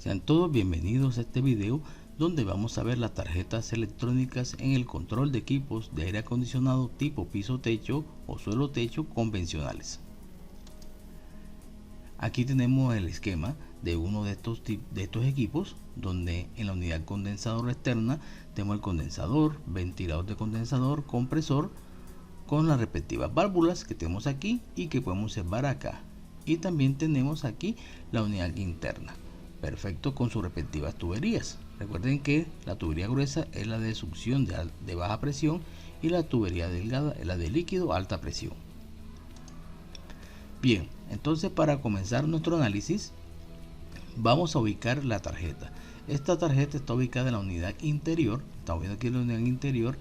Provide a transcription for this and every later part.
Sean todos bienvenidos a este video donde vamos a ver las tarjetas electrónicas en el control de equipos de aire acondicionado tipo piso-techo o suelo-techo convencionales. Aquí tenemos el esquema de uno de estos equipos, donde en la unidad condensadora externa tenemos el condensador, ventilador de condensador, compresor, con las respectivas válvulas que tenemos aquí y que podemos observar acá. Y también tenemos aquí la unidad interna, perfecto, con sus respectivas tuberías. Recuerden que la tubería gruesa es la de succión de baja presión y la tubería delgada es la de líquido alta presión. Bien, entonces para comenzar nuestro análisis vamos a ubicar la tarjeta. Esta tarjeta está ubicada en la unidad interior. Estamos viendo aquí la unidad interior,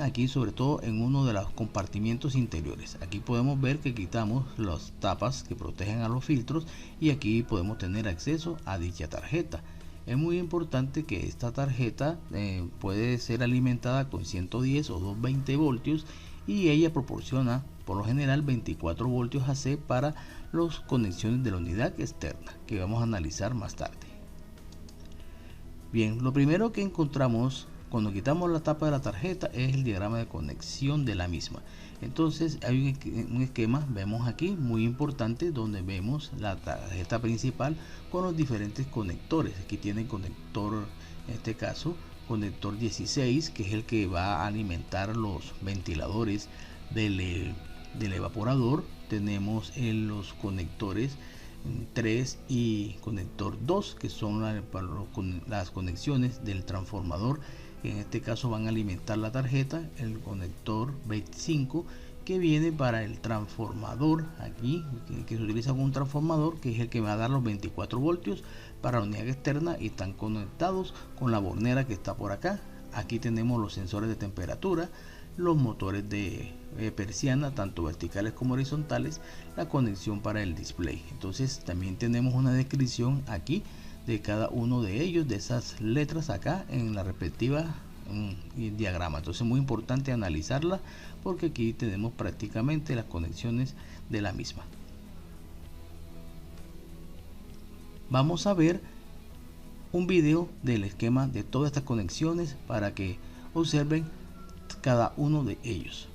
aquí sobre todo en uno de los compartimientos interiores. Aquí podemos ver que quitamos las tapas que protegen a los filtros y aquí podemos tener acceso a dicha tarjeta. Es muy importante que esta tarjeta puede ser alimentada con 110 o 220 voltios y ella proporciona por lo general 24 voltios AC para las conexiones de la unidad externa, que vamos a analizar más tarde. Bien, lo primero que encontramos cuando quitamos la tapa de la tarjeta es el diagrama de conexión de la misma. Entonces hay un esquema, vemos aquí, muy importante, donde vemos la tarjeta principal con los diferentes conectores. Aquí tiene conector, en este caso, conector 16, que es el que va a alimentar los ventiladores del evaporador. Tenemos los conectores 3 y conector 2, que son las conexiones del transformador. En este caso van a alimentar la tarjeta. El conector 25 que viene para el transformador, aquí que se utiliza con un transformador, que es el que va a dar los 24 voltios para la unidad externa, y están conectados con la bornera que está por acá. Aquí tenemos los sensores de temperatura, los motores de persiana, tanto verticales como horizontales, la conexión para el display. Entonces también tenemos una descripción aquí de cada uno de ellos, de esas letras acá en la respectiva diagrama. Entonces muy importante analizarla porque aquí tenemos prácticamente las conexiones de la misma. Vamos a ver un video del esquema de todas estas conexiones para que observen cada uno de ellos.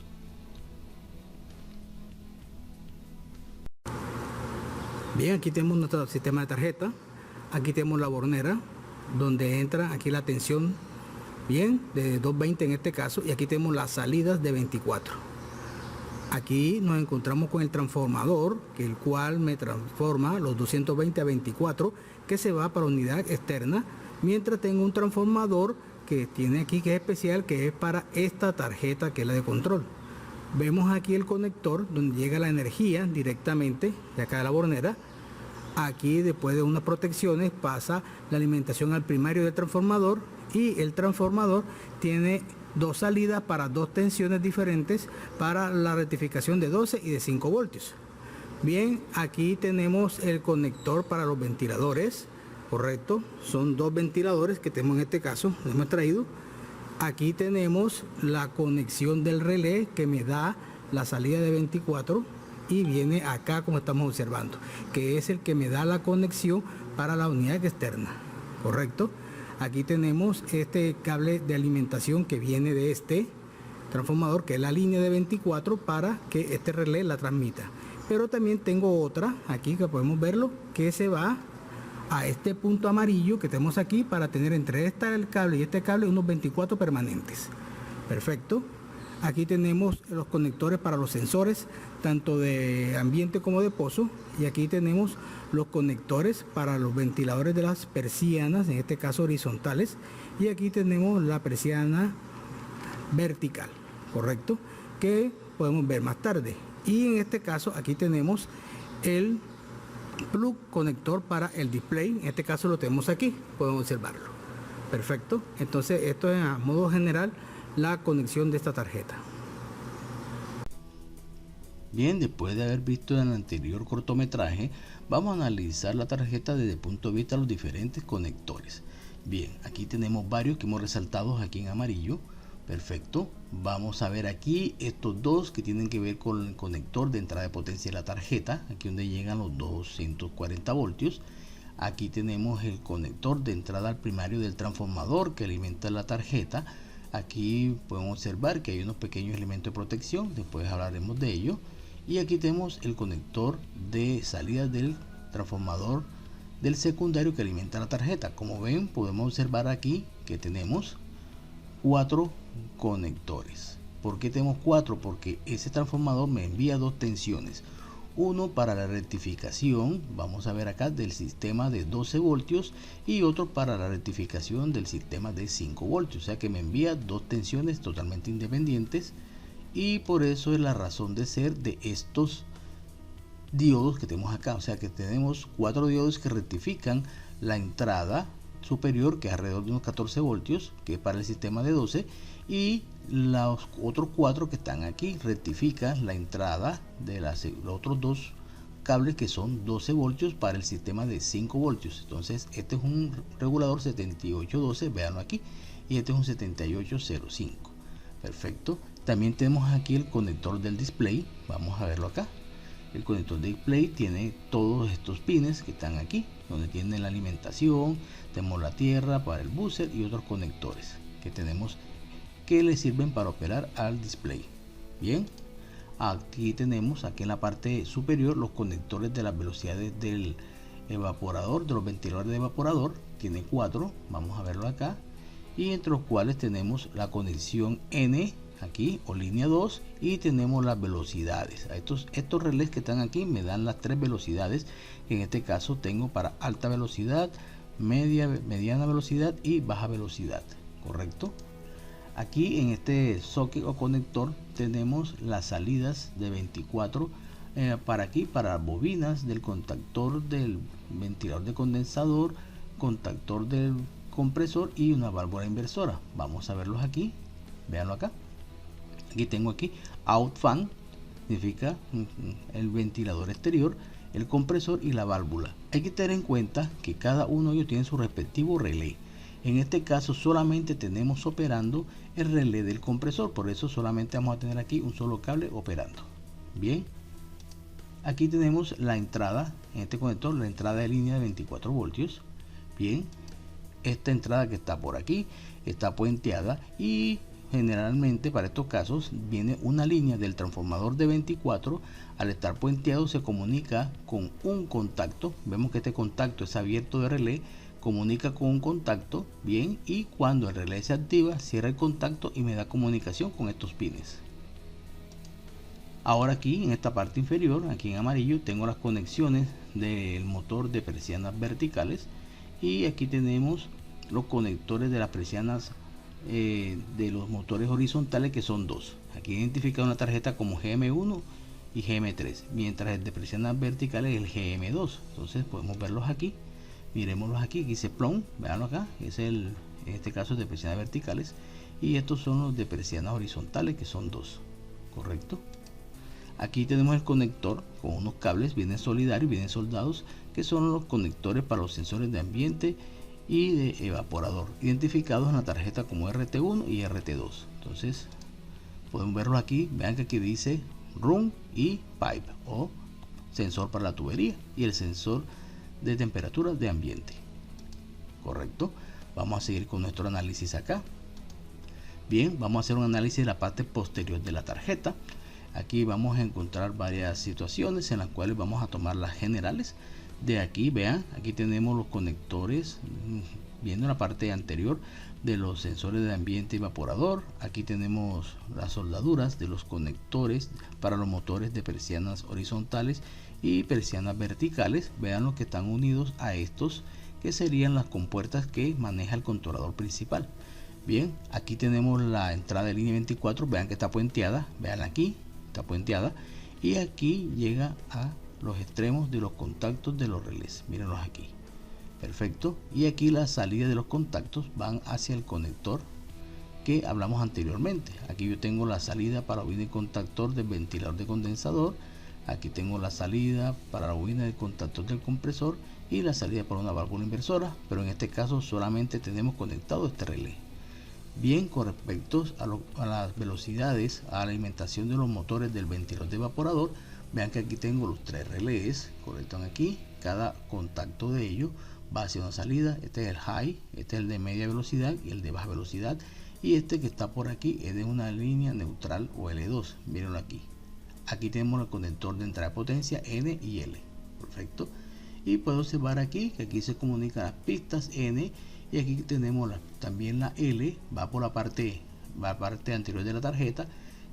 Bien, aquí tenemos nuestro sistema de tarjeta. Aquí tenemos la bornera donde entra aquí la tensión, bien, de 220 en este caso, y aquí tenemos las salidas de 24. Aquí nos encontramos con el transformador, que el cual me transforma los 220 a 24, que se va para unidad externa, mientras tengo un transformador que tiene aquí, que es especial, que es para esta tarjeta, que es la de control. Vemos aquí el conector donde llega la energía directamente de acá de la bornera. Aquí, después de unas protecciones, pasa la alimentación al primario del transformador, y el transformador tiene dos salidas para dos tensiones diferentes para la rectificación de 12 y de 5 voltios. Bien, aquí tenemos el conector para los ventiladores, correcto, son dos ventiladores que tenemos en este caso, hemos traído. Aquí tenemos la conexión del relé que me da la salida de 24 y viene acá, como estamos observando, que es el que me da la conexión para la unidad externa, correcto. Aquí tenemos este cable de alimentación que viene de este transformador, que es la línea de 24, para que este relé la transmita. Pero también tengo otra aquí que podemos verlo, que se va a este punto amarillo que tenemos aquí, para tener entre el cable y este cable unos 24 permanentes. Perfecto. Aquí tenemos los conectores para los sensores, tanto de ambiente como de pozo, y aquí tenemos los conectores para los ventiladores de las persianas, en este caso horizontales, y aquí tenemos la persiana vertical, correcto, que podemos ver más tarde. Y en este caso aquí tenemos el plug conector para el display, en este caso lo tenemos aquí, podemos observarlo. Perfecto. Entonces esto es a modo general la conexión de esta tarjeta. Bien, después de haber visto en el anterior cortometraje, vamos a analizar la tarjeta desde el punto de vista de los diferentes conectores. Bien, aquí tenemos varios que hemos resaltado aquí en amarillo. Perfecto. Vamos a ver aquí estos dos que tienen que ver con el conector de entrada de potencia de la tarjeta, aquí donde llegan los 240 voltios. Aquí tenemos el conector de entrada al primario del transformador que alimenta la tarjeta. Aquí podemos observar que hay unos pequeños elementos de protección, después hablaremos de ello. Y aquí tenemos el conector de salida del transformador del secundario que alimenta la tarjeta. Como ven, podemos observar aquí que tenemos 4 conectores. ¿Por qué tenemos 4? Porque ese transformador me envía 2 tensiones. Uno para la rectificación, vamos a ver acá, del sistema de 12 voltios y otro para la rectificación del sistema de 5 voltios. O sea que me envía 2 tensiones totalmente independientes y por eso es la razón de ser de estos diodos que tenemos acá. O sea que tenemos 4 diodos que rectifican la entrada superior, que es alrededor de unos 14 voltios, que es para el sistema de 12, y los otros 4 que están aquí rectifican la entrada de los otros 2 cables que son 12 voltios para el sistema de 5 voltios. Entonces este es un regulador 7812, véanlo aquí, y este es un 7805. Perfecto. También tenemos aquí el conector del display, vamos a verlo acá. El conector de display tiene todos estos pines que están aquí, donde tiene la alimentación, tenemos la tierra para el buzzer y otros conectores que tenemos que le sirven para operar al display. Bien, aquí tenemos aquí en la parte superior los conectores de las velocidades del evaporador, de los ventiladores de evaporador. Tiene 4, vamos a verlo acá, y entre los cuales tenemos la conexión N aquí o línea 2 y tenemos las velocidades. Estos relés que están aquí me dan las 3 velocidades que en este caso tengo para alta velocidad, mediana velocidad y baja velocidad, correcto. Aquí en este socket o conector tenemos las salidas de 24 para bobinas del contactor del ventilador de condensador, contactor del compresor y una válvula inversora. Vamos a verlos aquí, véanlo acá. Aquí tengo aquí out fan, significa el ventilador exterior, el compresor y la válvula. Hay que tener en cuenta que cada uno de ellos tiene su respectivo relé. En este caso solamente tenemos operando el relé del compresor, por eso solamente vamos a tener aquí un solo cable operando. Bien, aquí tenemos la entrada en este conector, la entrada de línea de 24 voltios. Bien, esta entrada que está por aquí está puenteada y generalmente para estos casos viene una línea del transformador de 24. Al estar puenteado se comunica con un contacto. Vemos que este contacto es abierto de relé, comunica con un contacto, bien, y cuando el relé se activa cierra el contacto y me da comunicación con estos pines. Ahora aquí en esta parte inferior, aquí en amarillo, tengo las conexiones del motor de persianas verticales y aquí tenemos los conectores de las persianas de los motores horizontales, que son 2. Aquí identificado una tarjeta como GM1 y GM3, mientras el de persianas verticales es el GM2. Entonces podemos verlos aquí, miremoslos aquí, dice plom, veanlo acá, es en este caso es de persianas verticales, y estos son los de persianas horizontales, que son 2, correcto. Aquí tenemos el conector con unos cables, vienen solidarios, vienen soldados, que son los conectores para los sensores de ambiente y de evaporador, identificados en la tarjeta como RT1 y RT2. Entonces podemos verlo aquí, vean que aquí dice room y pipe, o sensor para la tubería, y el sensor de temperatura de ambiente, correcto. Vamos a seguir con nuestro análisis acá. Bien, vamos a hacer un análisis de la parte posterior de la tarjeta. Aquí vamos a encontrar varias situaciones en las cuales vamos a tomar las generales. De aquí, vean, aquí tenemos los conectores, viendo la parte anterior de los sensores de ambiente y evaporador. Aquí tenemos las soldaduras de los conectores para los motores de persianas horizontales y persianas verticales. Vean los que están unidos a estos, que serían las compuertas que maneja el controlador principal. Bien, aquí tenemos la entrada de línea 24, vean que está puenteada, vean aquí, está puenteada, y aquí llega a los extremos de los contactos de los relés, mírenlos aquí, perfecto. Y aquí la salida de los contactos van hacia el conector que hablamos anteriormente. Aquí yo tengo la salida para la bobina y contactor del ventilador de condensador, aquí tengo la salida para la bobina de contactor del compresor y la salida para una válvula inversora, pero en este caso solamente tenemos conectado este relé. Bien, con respecto a las velocidades, a la alimentación de los motores del ventilador de evaporador, vean que aquí tengo los 3 relés, correcto, aquí, cada contacto de ellos va hacia una salida. Este es el high, este es el de media velocidad y el de baja velocidad, y este que está por aquí es de una línea neutral o L2. Mírenlo aquí. Aquí tenemos el conector de entrada de potencia N y L. Perfecto. Y puedo observar aquí que aquí se comunican las pistas N, y aquí tenemos también la L, va por la parte anterior de la tarjeta,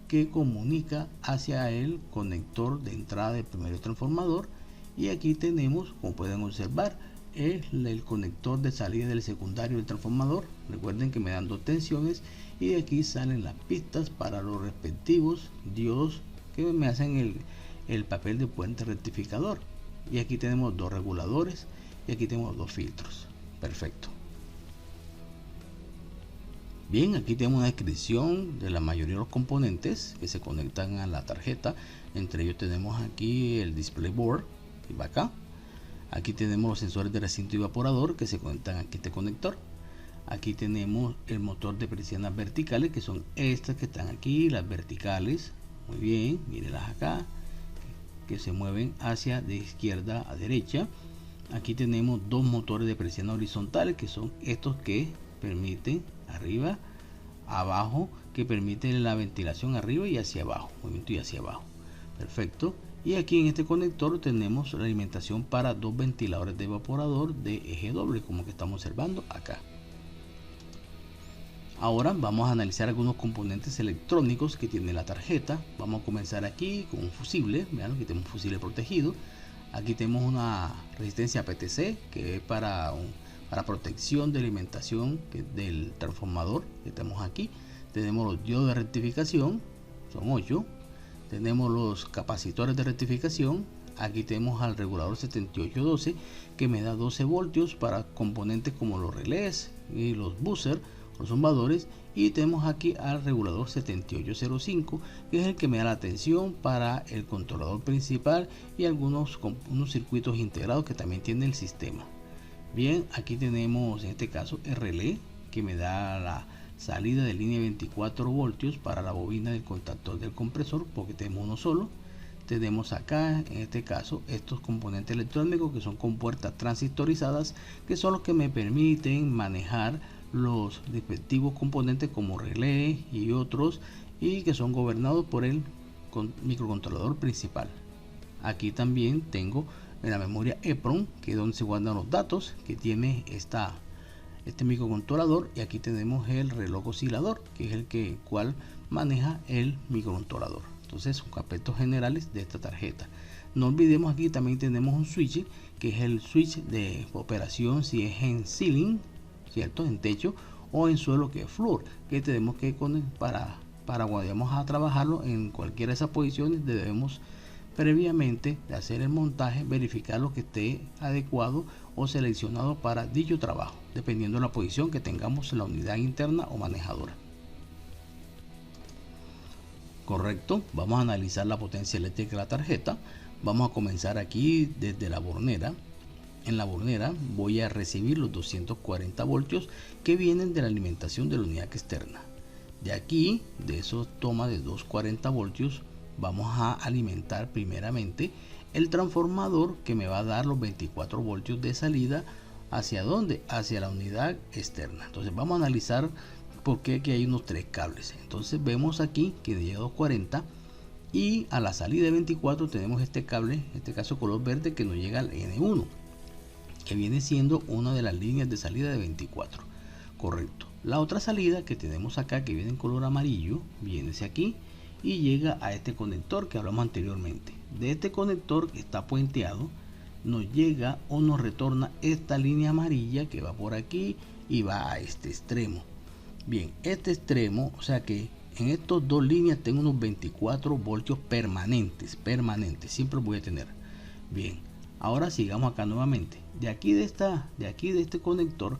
que comunica hacia el conector de entrada del primer transformador. Y aquí tenemos, como pueden observar, el conector de salida del secundario del transformador. Recuerden que me dan 2 tensiones, y de aquí salen las pistas para los respectivos diodos que me hacen el papel de puente rectificador. Y aquí tenemos 2 reguladores, y aquí tenemos 2 filtros. Perfecto. Bien, aquí tenemos una descripción de la mayoría de los componentes que se conectan a la tarjeta. Entre ellos tenemos aquí el display board, que va acá. Aquí tenemos los sensores de recinto y evaporador que se conectan aquí a este conector. Aquí tenemos el motor de persianas verticales, que son estas que están aquí, las verticales. Muy bien, mírenlas acá, que se mueven hacia de izquierda a derecha. Aquí tenemos 2 motores de persianas horizontales, que son estos que permiten arriba, abajo, que permiten la ventilación arriba y hacia abajo, movimiento y hacia abajo. Perfecto. Y aquí en este conector tenemos la alimentación para 2 ventiladores de evaporador de eje doble, como que estamos observando acá. Ahora vamos a analizar algunos componentes electrónicos que tiene la tarjeta. Vamos a comenzar aquí con un fusible. Vean, aquí tenemos un fusible protegido. Aquí tenemos una resistencia PTC, que es para protección de alimentación del transformador que tenemos aquí. Tenemos los diodos de rectificación, son 8. Tenemos los capacitores de rectificación. Aquí tenemos al regulador 7812, que me da 12 voltios para componentes como los relés y los buzzers, los zumbadores. Y tenemos aquí al regulador 7805, que es el que me da la tensión para el controlador principal y unos circuitos integrados que también tiene el sistema. Bien, aquí tenemos en este caso el relé, que me da la salida de línea 24 voltios para la bobina del contactor del compresor, porque tenemos uno solo. Tenemos acá en este caso estos componentes electrónicos que son con puertas transistorizadas, que son los que me permiten manejar los respectivos componentes como relé y otros, y que son gobernados por el microcontrolador principal. Aquí también tengo la memoria EEPROM, que es donde se guardan los datos que tiene este microcontrolador. Y aquí tenemos el reloj oscilador, que es el cual maneja el microcontrolador. Entonces, son aspectos generales de esta tarjeta. No olvidemos, aquí también tenemos un switch, que es el switch de operación si es en ceiling, cierto, en techo, o en suelo, que es floor, que tenemos que para vayamos a trabajarlo en cualquiera de esas posiciones. Debemos previamente de hacer el montaje, verificar lo que esté adecuado o seleccionado para dicho trabajo, dependiendo de la posición que tengamos en la unidad interna o manejadora. Correcto, vamos a analizar la potencia eléctrica de la tarjeta. Vamos a comenzar aquí desde la bornera. En la bornera voy a recibir los 240 voltios que vienen de la alimentación de la unidad externa. De aquí, de esos tomas de 240 voltios, vamos a alimentar primeramente el transformador, que me va a dar los 24 voltios de salida. ¿Hacia dónde? Hacia la unidad externa. Entonces vamos a analizar por qué aquí hay unos 3 cables. Entonces vemos aquí que llega a 240, y a la salida de 24 tenemos este cable, en este caso color verde, que nos llega al N1, que viene siendo una de las líneas de salida de 24. Correcto. La otra salida que tenemos acá, que viene en color amarillo, viene hacia aquí y llega a este conector que hablamos anteriormente. De este conector que está puenteado, nos llega o nos retorna esta línea amarilla que va por aquí y va a este extremo. Bien, este extremo, o sea que en estos 2 líneas tengo unos 24 voltios permanentes, siempre voy a tener. Bien, ahora sigamos acá nuevamente. De aquí de este conector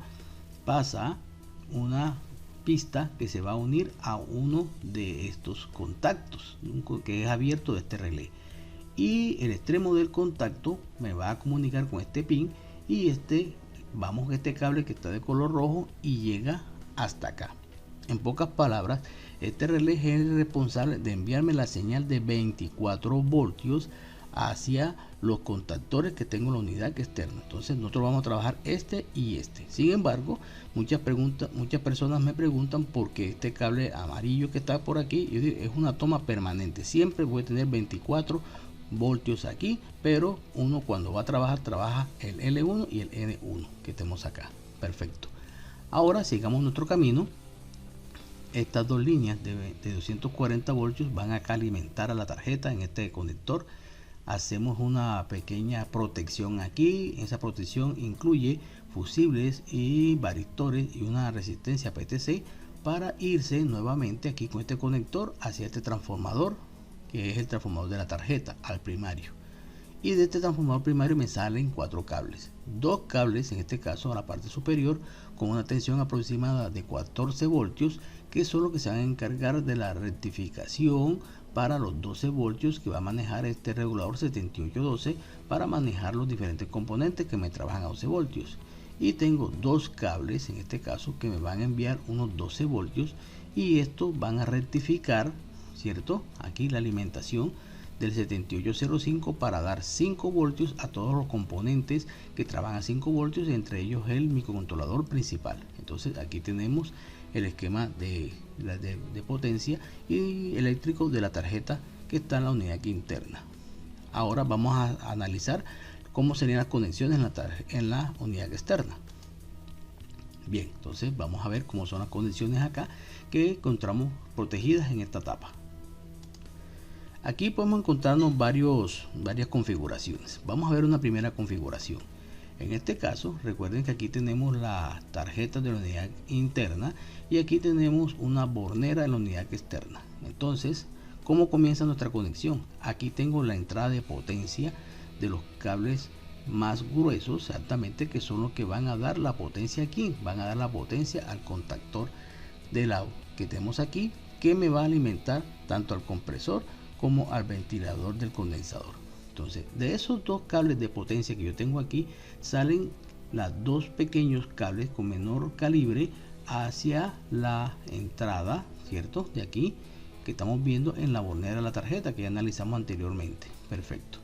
pasa una pista que se va a unir a uno de estos contactos, que es abierto de este relé, y el extremo del contacto me va a comunicar con este pin, y este cable que está de color rojo y llega hasta acá. En pocas palabras, este relé es el responsable de enviarme la señal de 24 voltios hacia los contactores que tengo en la unidad externa. Entonces nosotros vamos a trabajar este y este. Sin embargo, muchas personas me preguntan por qué este cable amarillo que está por aquí, yo digo, es una toma permanente, siempre voy a tener 24 voltios aquí, pero uno cuando va a trabajar, trabaja el L1 y el N1 que tenemos acá. Perfecto. Ahora sigamos nuestro camino. Estas dos líneas de 240 voltios van acá a alimentar a la tarjeta en este conector. Hacemos una pequeña protección aquí. Esa protección incluye fusibles y varistores y una resistencia PTC para irse nuevamente aquí con este conector hacia este transformador, que es el transformador de la tarjeta, al primario. Y de este transformador primario me salen 4 cables, 2 cables en este caso a la parte superior con una tensión aproximada de 14 voltios, que son los que se van a encargar de la rectificación para los 12 voltios que va a manejar este regulador 7812 para manejar los diferentes componentes que me trabajan a 12 voltios. Y tengo 2 cables en este caso que me van a enviar unos 12 voltios y estos van a rectificar, ¿cierto? Aquí la alimentación del 7805 para dar 5 voltios a todos los componentes que trabajan a 5 voltios, entre ellos el microcontrolador principal. Entonces aquí tenemos el esquema de potencia y eléctrico de la tarjeta que está en la unidad aquí interna. Ahora vamos a analizar cómo serían las conexiones en la unidad externa. Bien, entonces vamos a ver cómo son las conexiones acá que encontramos protegidas en esta tapa. Aquí podemos encontrarnos varias configuraciones. Vamos a ver una primera configuración. En este caso, recuerden que aquí tenemos las tarjetas de la unidad interna y aquí tenemos una bornera de la unidad externa. Entonces, ¿cómo comienza nuestra conexión? Aquí tengo la entrada de potencia de los cables más gruesos, exactamente, que son los que van a dar la potencia aquí. Van a dar la potencia al contactor de lado que tenemos aquí, que me va a alimentar tanto al compresor como al ventilador del condensador. Entonces, de esos 2 cables de potencia que yo tengo aquí, salen los 2 pequeños cables con menor calibre hacia la entrada, ¿cierto? De aquí, que estamos viendo en la bornera de la tarjeta que ya analizamos anteriormente. Perfecto.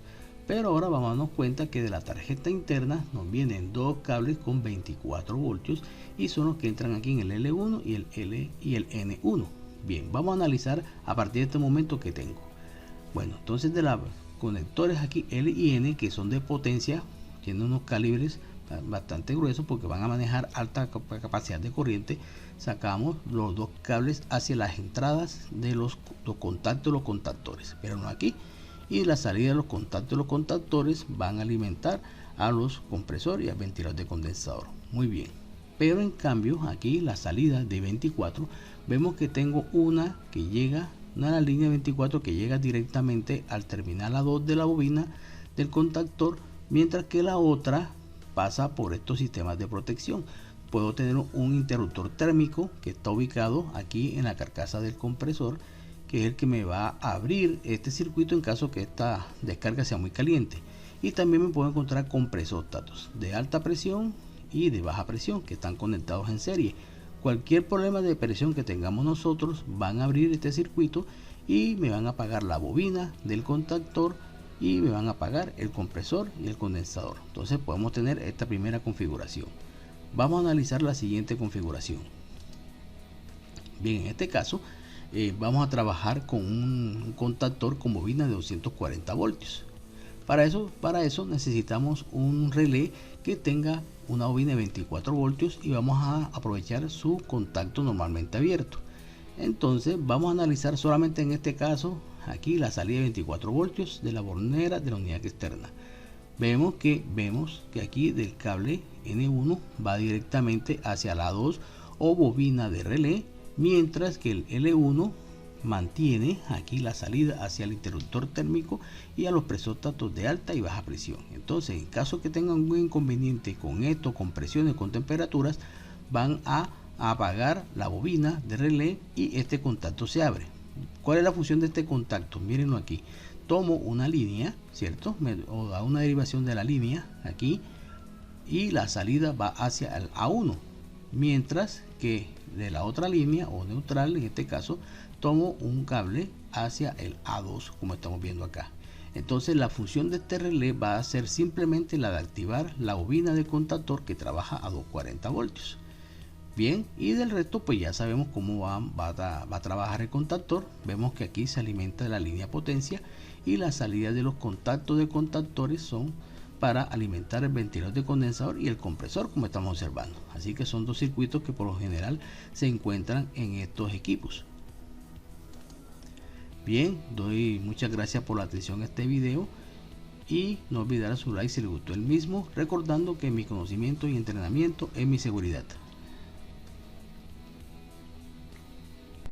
Pero ahora vamos a darnos cuenta que de la tarjeta interna nos vienen 2 cables con 24 voltios y son los que entran aquí en el L1 y el N1. Bien, vamos a analizar a partir de este momento que tengo. Bueno, entonces de los conectores aquí L y N, que son de potencia, tienen unos calibres bastante gruesos porque van a manejar alta capacidad de corriente. Sacamos los 2 cables hacia las entradas de los contactos de los contactores, pero no aquí. Y la salida de los contactos de los contactores van a alimentar a los compresores y al ventilador de condensador. Muy bien. Pero en cambio aquí la salida de 24, vemos que tengo una línea 24 que llega directamente al terminal A2 de la bobina del contactor, mientras que la otra pasa por estos sistemas de protección. Puedo tener un interruptor térmico que está ubicado aquí en la carcasa del compresor, que es el que me va a abrir este circuito en caso que esta descarga sea muy caliente. Y también me puedo encontrar compresóstatos de alta presión y de baja presión que están conectados en serie. Cualquier problema de presión que tengamos nosotros van a abrir este circuito y me van a apagar la bobina del contactor y me van a apagar el compresor y el condensador. Entonces podemos tener esta primera configuración. Vamos a analizar la siguiente configuración. Bien, en este caso vamos a trabajar con un contactor con bobina de 240 voltios. Para eso necesitamos un relé que tenga una bobina de 24 voltios y vamos a aprovechar su contacto normalmente abierto. Entonces vamos a analizar solamente en este caso aquí la salida de 24 voltios de la bornera de la unidad externa. Vemos que aquí del cable N1 va directamente hacia la 2 o bobina de relé, mientras que el L1 mantiene aquí la salida hacia el interruptor térmico y a los presóstatos de alta y baja presión. Entonces, en caso que tengan un inconveniente con esto, con presiones, con temperaturas, van a apagar la bobina de relé y este contacto se abre. ¿Cuál es la función de este contacto? Mírenlo aquí. Tomo una línea, ¿cierto? O da una derivación de la línea aquí y la salida va hacia el A1, mientras que de la otra línea o neutral, en este caso, tomo un cable hacia el A2, como estamos viendo acá. Entonces la función de este relé va a ser simplemente la de activar la bobina de contactor que trabaja a 240 voltios. Bien, y del resto pues ya sabemos cómo va a trabajar el contactor. Vemos que aquí se alimenta de la línea potencia y la salida de los contactos de contactores son para alimentar el ventilador de condensador y el compresor, como estamos observando. Así que son dos circuitos que por lo general se encuentran en estos equipos. Bien, doy muchas gracias por la atención a este video y no olvidar su like si les gustó el mismo, recordando que mi conocimiento y entrenamiento es mi seguridad.